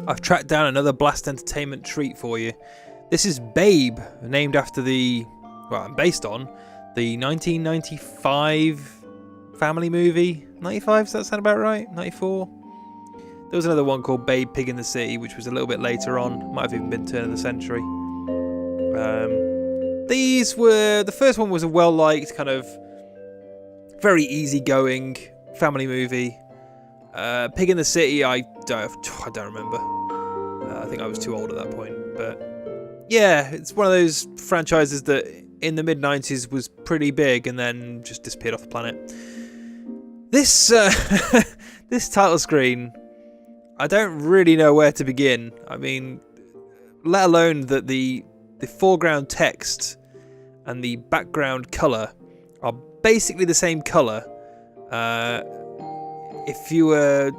I've tracked down another Blast Entertainment treat for you. This is Babe, named after based on the 1995 family movie. 95, does that sound about right? 94? There was another one called Babe, Pig in the City, which was a little bit later on. Might have even been turn of the century. The first one was a well-liked, kind of very easygoing family movie. Pig in the City, I don't remember. I think I was too old at that point. But yeah, it's one of those franchises that in the mid-90s was pretty big and then just disappeared off the planet. This this title screen, I don't really know where to begin. I mean, let alone that the foreground text and the background colour are basically the same colour. If you were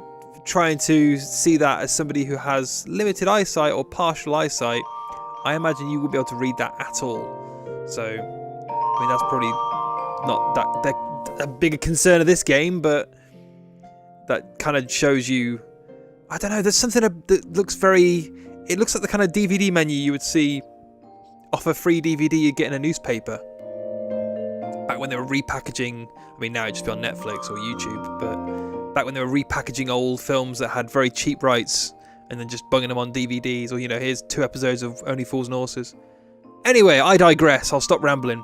trying to see that as somebody who has limited eyesight or partial eyesight, I imagine you wouldn't be able to read that at all. So, I mean, that's probably not that a big concern of this game, but that kind of shows you, I don't know, there's something that looks very, it looks like the kind of DVD menu you would see off a free DVD you'd get in a newspaper. Back when they were repackaging, I mean, now it'd just be on Netflix or YouTube, but back when they were repackaging old films that had very cheap rights and then just bunging them on DVDs, or, you know, here's 2 episodes of Only Fools and Horses. Anyway, I digress. I'll stop rambling.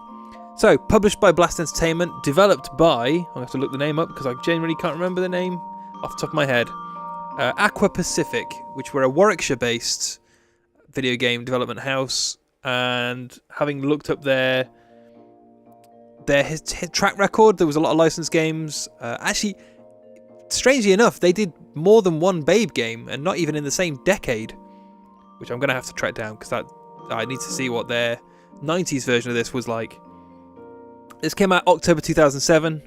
So, published by Blast Entertainment, developed by, I'll have to look the name up because I genuinely can't remember the name off the top of my head. Aqua Pacific, which were a Warwickshire-based video game development house, and having looked up their track record, there was a lot of licensed games. Actually, strangely enough, they did more than one Babe game, and not even in the same decade, which I'm going to have to track down because I need to see what their 90s version of this was like. This came out October 2007.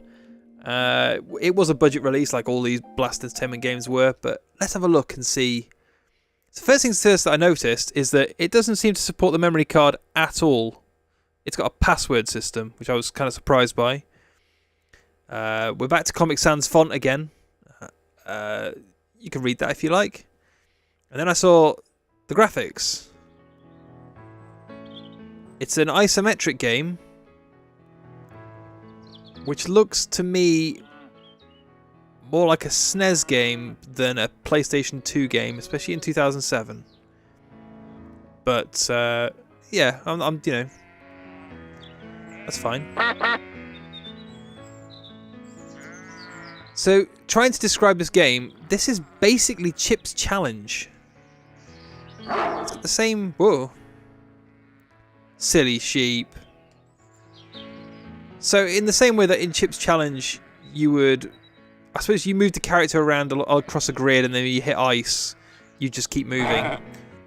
It was a budget release like all these Blast Entertainment games were, but let's have a look and see. So the first things first that I noticed is that it doesn't seem to support the memory card at all. It's got a password system, which I was kind of surprised by. We're back to Comic Sans font again. You can read that if you like. And then I saw the graphics. It's an isometric game, which looks to me more like a SNES game than a PlayStation 2 game, especially in 2007. But yeah, I'm you know, that's fine. So, trying to describe this game, this is basically Chip's Challenge. It's got the same... Whoa. Silly sheep. So, in the same way that in Chip's Challenge, you would... I suppose you move the character around across a grid and then you hit ice. You just keep moving.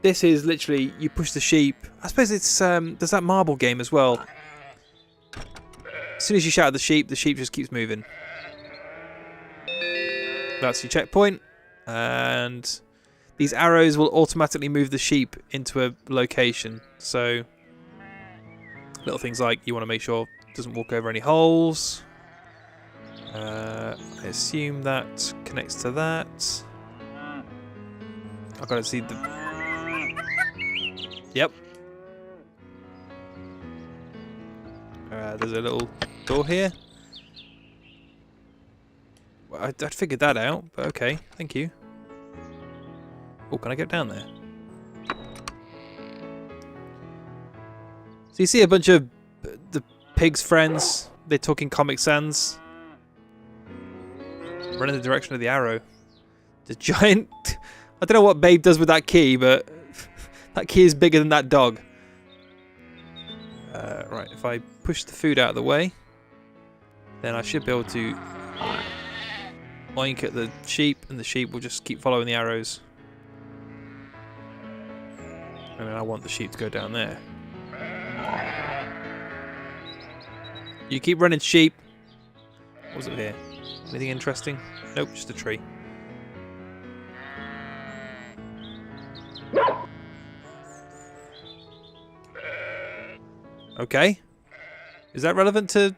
This is literally, you push the sheep. I suppose it's... there's that marble game as well. As soon as you shout at the sheep just keeps moving. That's your checkpoint, and these arrows will automatically move the sheep into a location. So, little things like you want to make sure it doesn't walk over any holes. I assume that connects to that. I've got to see the... Yep. There's a little door here. I'd figured that out, but okay, thank you. Oh, can I get down there? So you see a bunch of the pig's friends. They're talking Comic Sans. Run in the direction of the arrow. The giant... I don't know what Babe does with that key, but that key is bigger than that dog. Right, if I push the food out of the way, then I should be able to... boink at the sheep, and the sheep will just keep following the arrows. I mean, I want the sheep to go down there. You keep running, sheep. What was it here? Anything interesting? Nope, just a tree. Okay. Is that relevant to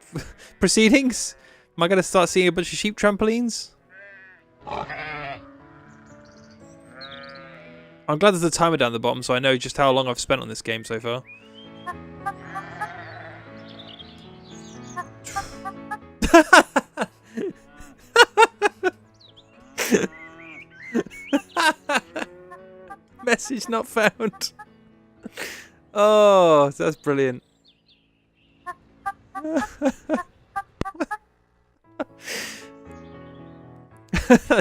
proceedings? Am I going to start seeing a bunch of sheep trampolines? I'm glad there's a timer down the bottom so I know just how long I've spent on this game so far. Message not found. Oh, that's brilliant.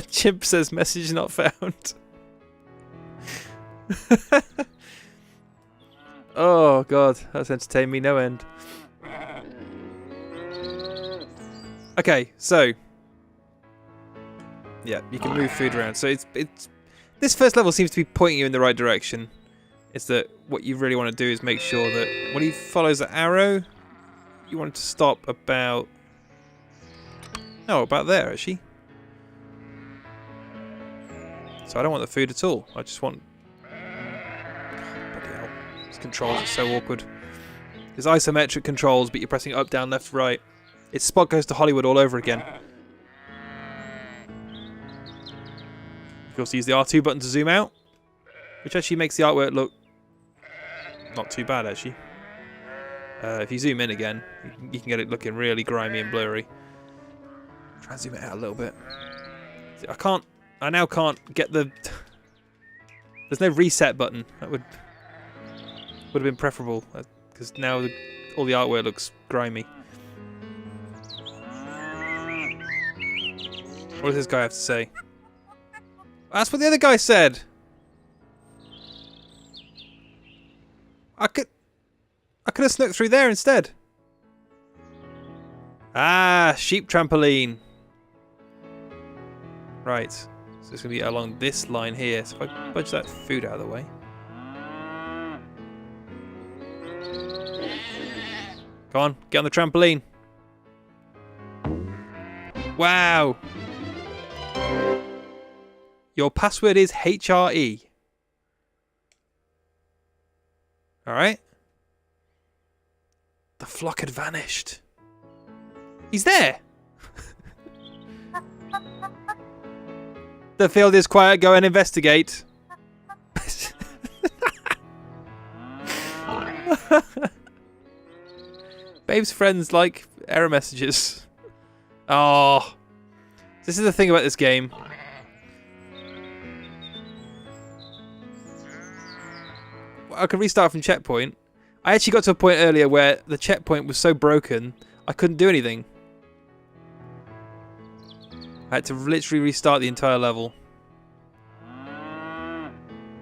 Chimp says message not found. Oh god, that's entertained me no end. Okay, so yeah, you can move food around. So it's this first level seems to be pointing you in the right direction. It's that what you really want to do is make sure that when he follows the arrow, you want it to stop about about there actually. So I don't want the food at all. I just want bloody hell. These controls are so awkward. There's isometric controls, but you're pressing up, down, left, right. It's Spot Goes to Hollywood all over again. You can also use the R2 button to zoom out, which actually makes the artwork look not too bad actually. If you zoom in again, you can get it looking really grimy and blurry. Try and zoom it out a little bit. I now can't get the... There's no reset button. That would have been preferable, because now all the artwork looks grimy. What does this guy have to say? That's what the other guy said! I could have snuck through there instead. Ah, sheep trampoline. Right. So it's going to be along this line here. So if I budge that food out of the way. Come on, get on the trampoline. Wow. Your password is HRE. Alright. The flock had vanished. He's there. The field is quiet. Go and investigate. Babe's friends like error messages. Oh. This is the thing about this game. I can restart from checkpoint. I actually got to a point earlier where the checkpoint was so broken, I couldn't do anything. I had to literally restart the entire level.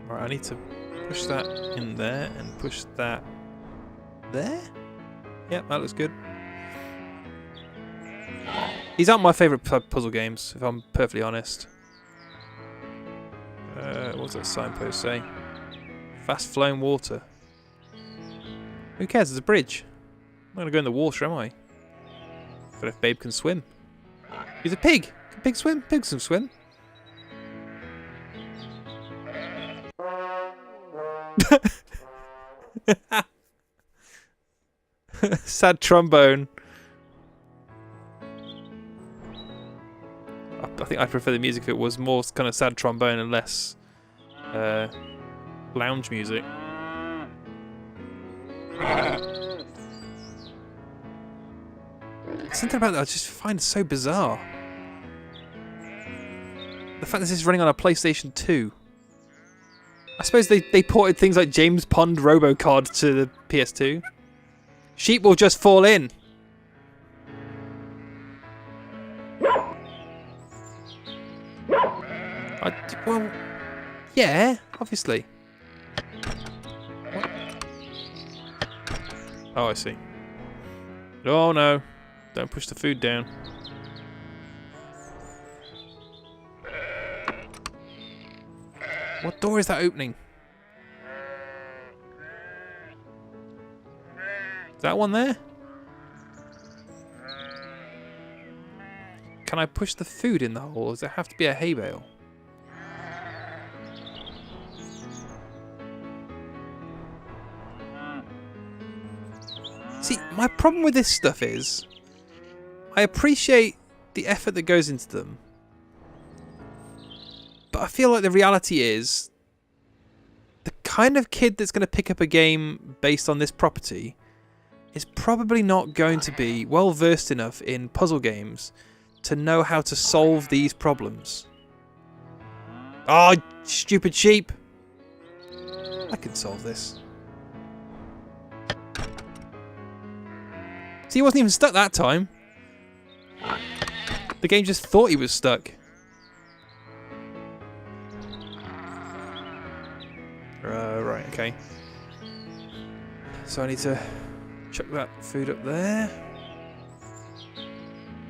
Alright, I need to push that in there and push that there? Yep, that looks good. These aren't my favourite puzzle games, if I'm perfectly honest. What's that signpost say? Fast flowing water. Who cares? There's a bridge. I'm not going to go in the water, am I? But if Babe can swim. He's a pig. Can pigs swim? Pigs can swim. Sad trombone. I think I prefer the music if it was more kind of sad trombone and less lounge music. Something about that I just find so bizarre. The fact that this is running on a PlayStation 2. I suppose they ported things like James Pond Robocod to the PS2. Sheep will just fall in. Well, yeah, obviously. What? Oh, I see. Oh no, don't push the food down. What door is that opening? Is that one there? Can I push the food in the hole, or does it have to be a hay bale? See, my problem with this stuff is, I appreciate the effort that goes into them. But I feel like the reality is the kind of kid that's going to pick up a game based on this property is probably not going to be well versed enough in puzzle games to know how to solve these problems. Oh, stupid sheep! I can solve this. See, he wasn't even stuck that time. The game just thought he was stuck. Right, okay. So I need to chuck that food up there.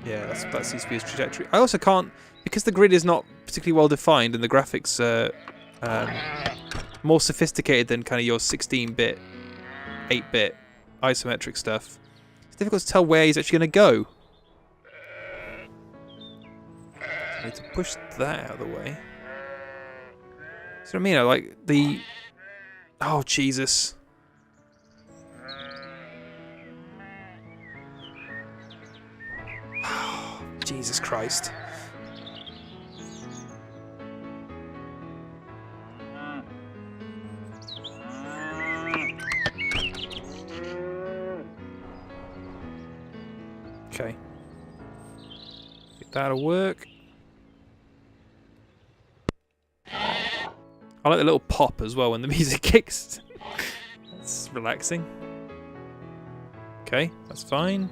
Yeah, that seems to be his trajectory. I also can't, because the grid is not particularly well defined and the graphics are more sophisticated than kind of your 16-bit, 8-bit isometric stuff. It's difficult to tell where he's actually going to go. So I need to push that out of the way. So I mean, I like the... Oh, Jesus. Jesus Christ. Okay. Think that'll work. I like the little pop as well when the music kicks. That's relaxing. Okay, that's fine.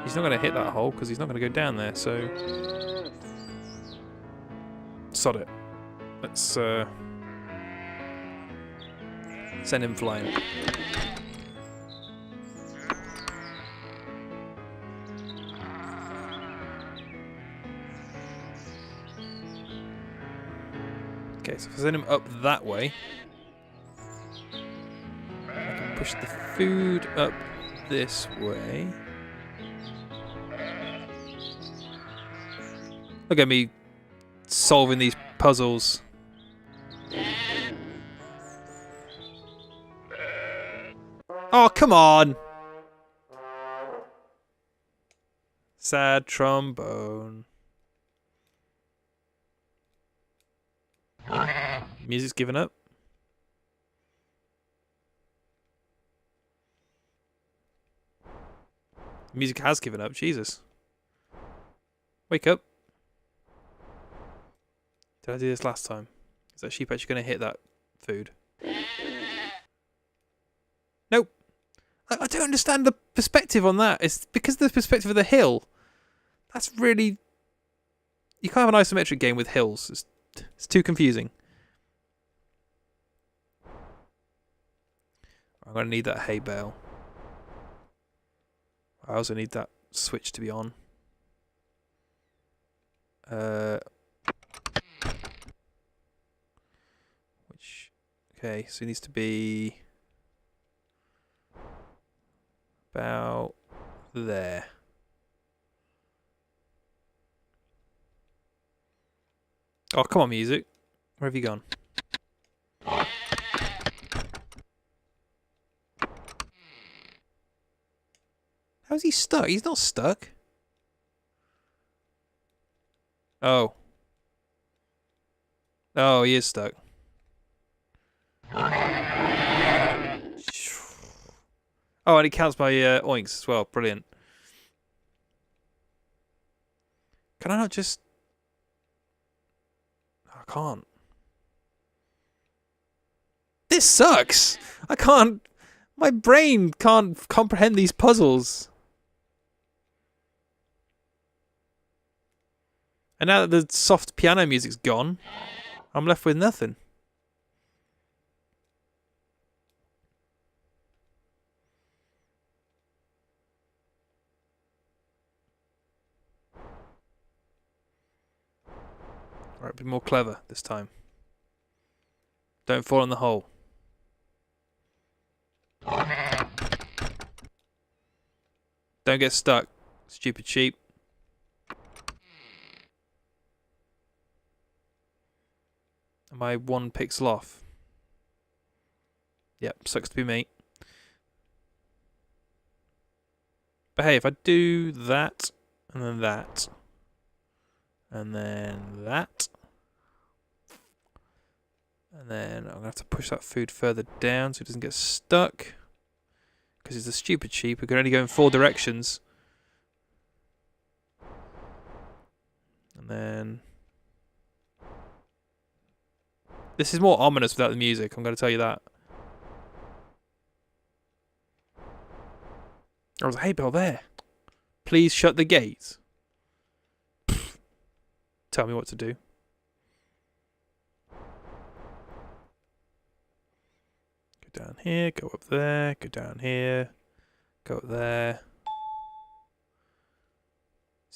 He's not going to hit that hole because he's not going to go down there, so... Sod it. Let's send him flying. Okay, so if I send him up that way, I can push the food up this way. Look at me solving these puzzles. Oh, come on! Sad trombone. Music's given up. Music has given up, Jesus. Wake up. Did I do this last time? Is that sheep actually going to hit that food? Nope. I don't understand the perspective on that. It's because of the perspective of the hill. That's really... You can't have an isometric game with hills. It's too confusing. I'm going to need that hay bale. I also need that switch to be on. Okay, so it needs to be about there. Oh, come on, music. Where have you gone? How's he stuck? He's not stuck. Oh. Oh, he is stuck. Oh, and it counts my oinks as well. Brilliant. Can I not just... I can't. This sucks! I can't... My brain can't comprehend these puzzles. And now that the soft piano music's gone, I'm left with nothing. Alright, be more clever this time. Don't fall in the hole. Don't get stuck, stupid sheep. Am I 1 pixel off? Yep, sucks to be me. But hey, if I do that, and then that, and then that, and then I'm going to have to push that food further down so it doesn't get stuck. Because it's a stupid sheep. It can only go in 4 directions. And then... This is more ominous without the music, I'm going to tell you that. There was a hay bale there. Please shut the gate. Tell me what to do. Go down here, go up there, go down here, go up there.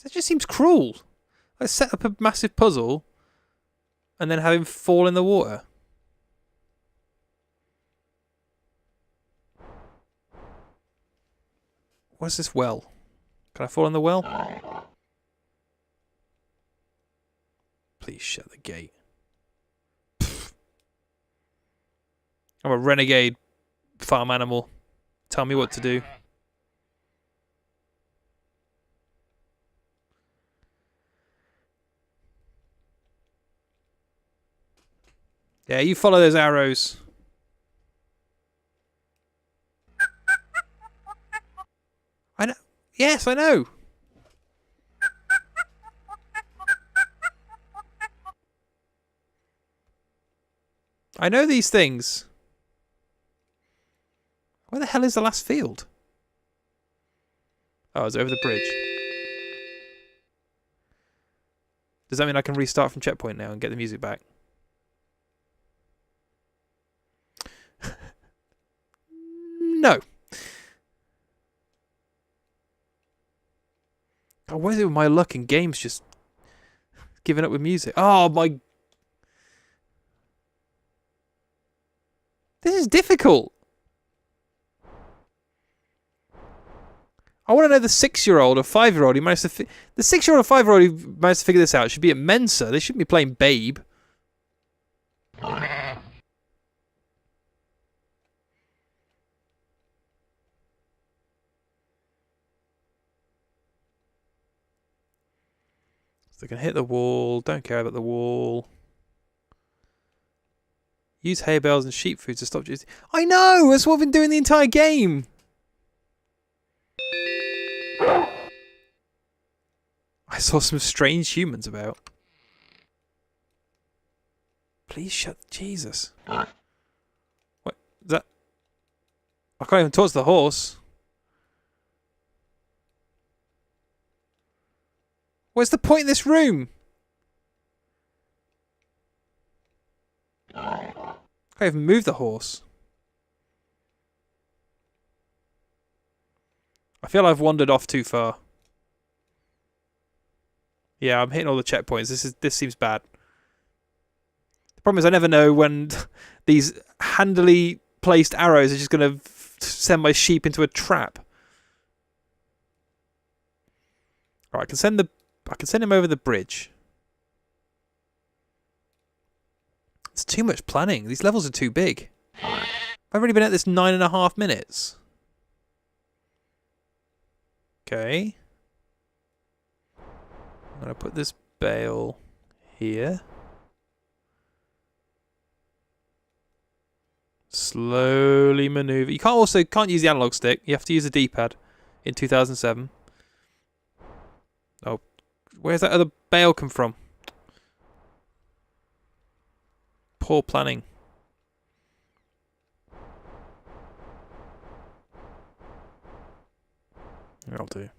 That just seems cruel. Let's set up a massive puzzle and then have him fall in the water. What's this well? Can I fall in the well? Please shut the gate. Pfft. I'm a renegade farm animal. Tell me what to do. Yeah, you follow those arrows. I know. Yes, I know. I know these things. Where the hell is the last field? Oh, it's over the bridge. Does that mean I can restart from checkpoint now and get the music back? No. God, what is it with my luck in games just giving up with music? Oh my... This is difficult. I want to know the 6-year-old or 5-year-old who managed to... The 6-year-old or 5-year-old who managed to figure this out should be at Mensa. They shouldn't be playing Babe. So they can hit the wall. Don't care about the wall. Use hay bales and sheep food to stop... I know! That's what I've been doing the entire game! I saw some strange humans about. Please shut... Jesus. What? Is that... I can't even talk to the horse. Where's the point in this room? I can't even move the horse. I feel I've wandered off too far. Yeah, I'm hitting all the checkpoints. This seems bad. The problem is I never know when these handily placed arrows are just going to send my sheep into a trap. Right, I can send him over the bridge. It's too much planning. These levels are too big. I've already been at this 9.5 minutes. Okay. I'm going to put this bale here. Slowly maneuver. You can't use the analog stick. You have to use a D-pad in 2007. Oh, where's that other bale come from? Poor planning. I'll do.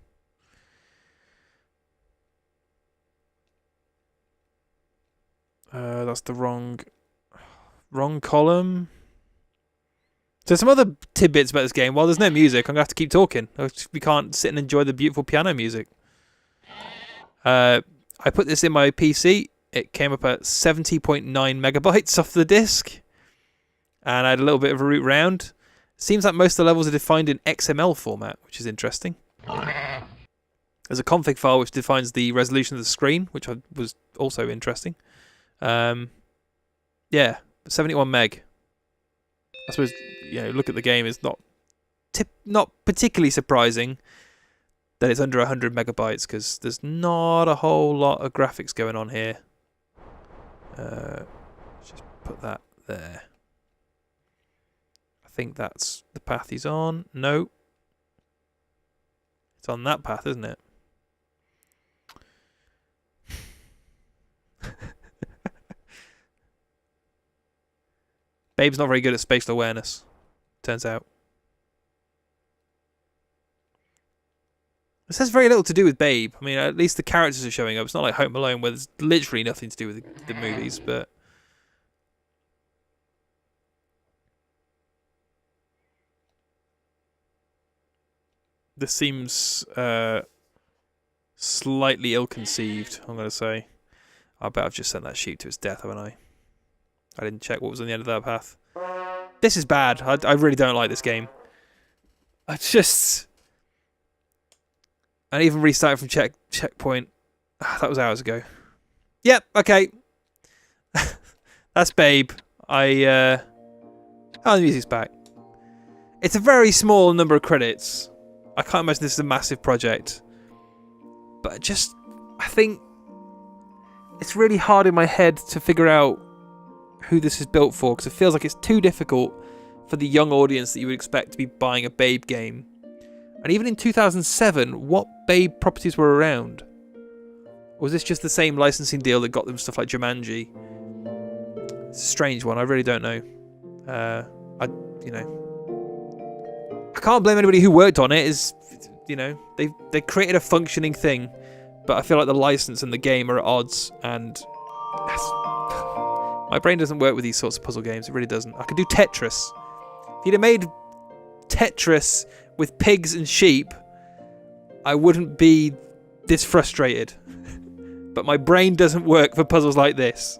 That's the wrong column. There's some other tidbits about this game. While there's no music, I'm going to have to keep talking. We can't sit and enjoy the beautiful piano music. I put this in my PC. It came up at 70.9 megabytes off the disk. And I had a little bit of a route round. Seems like most of the levels are defined in XML format, which is interesting. There's a config file which defines the resolution of the screen, which was also interesting. Yeah, 71 meg. I suppose, look at the game is not particularly surprising. that it's under 100 megabytes, because there's not a whole lot of graphics going on here. Let's just put that there. I think that's the path he's on. No. It's on that path, isn't it? Babe's not very good at spatial awareness, turns out. This has very little to do with Babe. I mean, at least the characters are showing up. It's not like Home Alone where there's literally nothing to do with the movies, but... This seems slightly ill-conceived, I'm going to say. I bet I've just sent that sheep to its death, haven't I? I didn't check what was on the end of that path. This is bad. I really don't like this game. I even restarted from checkpoint. That was hours ago. Yep, okay. That's Babe. Oh, the music's back. It's a very small number of credits. I can't imagine this is a massive project. But I think it's really hard in my head to figure out who this is built for, because it feels like it's too difficult for the young audience that you would expect to be buying a Babe game. And even in 2007, what Babe properties were around? Or was this just the same licensing deal that got them stuff like Jumanji? It's a strange one. I really don't know. I can't blame anybody who worked on it. They created a functioning thing, but I feel like the license and the game are at odds, and my brain doesn't work with these sorts of puzzle games. It really doesn't. I could do Tetris. If you'd have made Tetris with pigs and sheep, I wouldn't be this frustrated. But my brain doesn't work for puzzles like this.